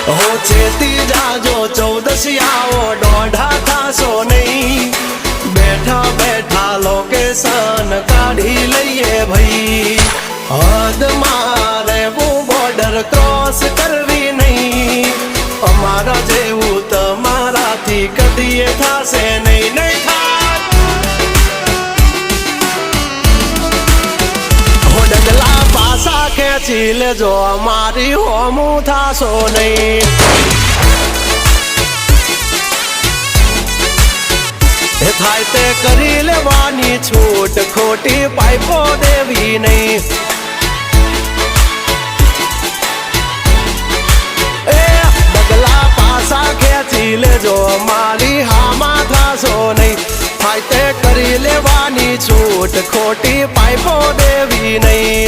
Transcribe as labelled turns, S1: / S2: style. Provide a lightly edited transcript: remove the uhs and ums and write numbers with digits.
S1: हो चेती जाजो 14 आओ डोढ़ा थासो नहीं बैठा बैठा लोकेशन काढ़ी लईए भाई हद मारे वो बॉर्डर क्रॉस करवी नहीं अमारा जेवू तमारा थी कदीए थासे नहीं नहीं डगला पासा खेची लेजो अमारी होमू थासो नहीं थाय ते करी लेवानी छूट खोटी पाइपो देवी नहीं ए डगला पासा खेची लेजो अमारी हामा थासो नहीं थाय ते करी लेवानी छूट खोटी पाइपो देवी नहीं